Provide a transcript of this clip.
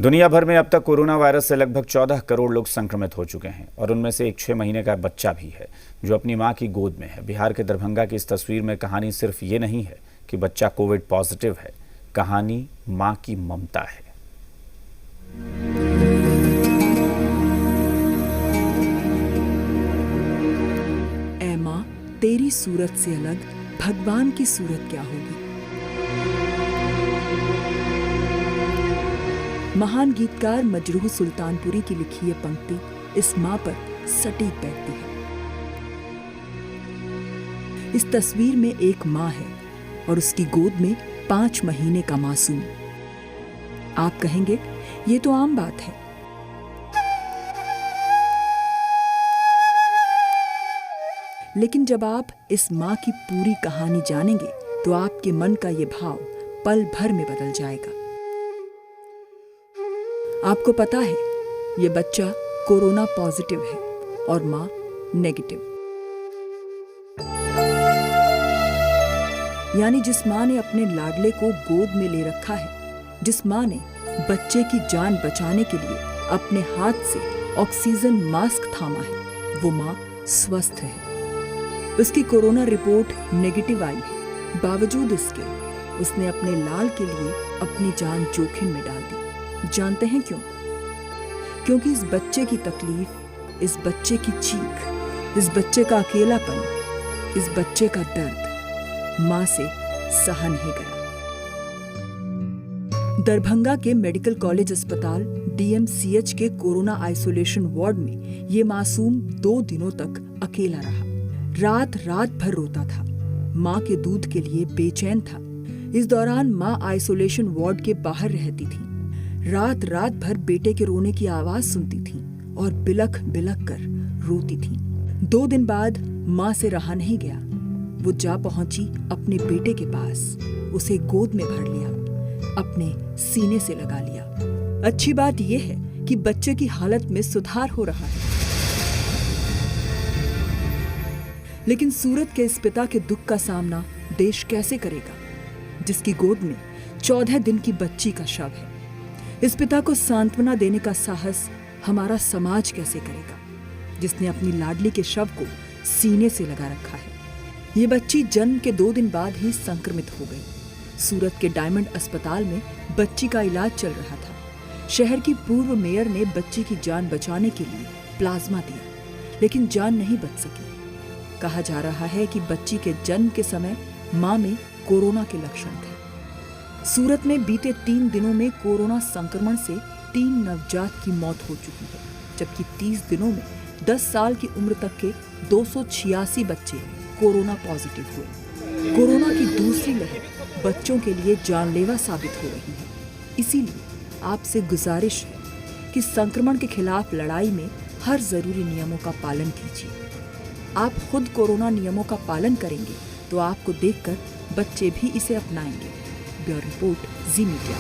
दुनिया भर में अब तक कोरोना वायरस से लगभग 14 करोड़ लोग संक्रमित हो चुके हैं और उनमें से एक 6 महीने का बच्चा भी है जो अपनी मां की गोद में है। बिहार के दरभंगा की इस तस्वीर में कहानी सिर्फ ये नहीं है कि बच्चा कोविड पॉजिटिव है, कहानी मां की ममता है। ऐ मां, तेरी सूरत से अलग भगवान की सूरत क्या होगी। महान गीतकार मजरूह सुल्तानपुरी की लिखी ये पंक्ति इस मां पर सटीक बैठती है। इस तस्वीर में एक मां है और उसकी गोद में 5 महीने का मासूम। आप कहेंगे ये तो आम बात है, लेकिन जब आप इस मां की पूरी कहानी जानेंगे तो आपके मन का ये भाव पल भर में बदल जाएगा। आपको पता है ये बच्चा कोरोना पॉजिटिव है और मां नेगेटिव। यानी जिस मां ने अपने लाडले को गोद में ले रखा है, जिस मां ने बच्चे की जान बचाने के लिए अपने हाथ से ऑक्सीजन मास्क थामा है, वो मां स्वस्थ है। उसकी कोरोना रिपोर्ट नेगेटिव आई है, बावजूद इसके उसने अपने लाल के लिए अपनी जान जोखिम में डाल दी। जानते हैं क्यों? क्योंकि इस बच्चे की तकलीफ, इस बच्चे की चीख, इस बच्चे का अकेलापन, इस बच्चे का दर्द मां से सहा नहीं गया। दरभंगा के मेडिकल कॉलेज अस्पताल DMCH के कोरोना आइसोलेशन वार्ड में ये मासूम 2 दिनों तक अकेला रहा। रात रात भर रोता था, मां के दूध के लिए बेचैन था। इस दौरान मां आइसोलेशन वार्ड के बाहर रहती थी। रात रात भर बेटे के रोने की आवाज सुनती थी और बिलख बिलख कर रोती थी। 2 दिन बाद मां से रहा नहीं गया। वो जा पहुंची अपने बेटे के पास, उसे गोद में भर लिया, अपने सीने से लगा लिया। अच्छी बात यह है कि बच्चे की हालत में सुधार हो रहा है। लेकिन सूरत के इस पिता के दुख का सामना देश कैसे करेगा, जिसकी गोद में 14 दिन की बच्ची का शव है। इस पिता को सांत्वना देने का साहस हमारा समाज कैसे करेगा, जिसने अपनी लाडली के शव को सीने से लगा रखा है। ये बच्ची जन्म के 2 दिन बाद ही संक्रमित हो गई। सूरत के डायमंड अस्पताल में बच्ची का इलाज चल रहा था। शहर की पूर्व मेयर ने बच्ची की जान बचाने के लिए प्लाज्मा दिया, लेकिन जान नहीं बच सकी। कहा जा रहा है कि बच्ची के जन्म के समय मां में कोरोना के लक्षण थे। सूरत में बीते 3 दिनों में कोरोना संक्रमण से 3 नवजात की मौत हो चुकी है, जबकि 30 दिनों में 10 साल की उम्र तक के 286 बच्चे कोरोना पॉजिटिव हुए। कोरोना की दूसरी लहर बच्चों के लिए जानलेवा साबित हो रही है। इसीलिए आपसे गुजारिश है कि संक्रमण के खिलाफ लड़ाई में हर जरूरी नियमों का पालन कीजिए। आप खुद कोरोना नियमों का पालन करेंगे तो आपको देखकर बच्चे भी इसे अपनाएंगे। ब्यूरो रिपोर्ट, जी मीडिया।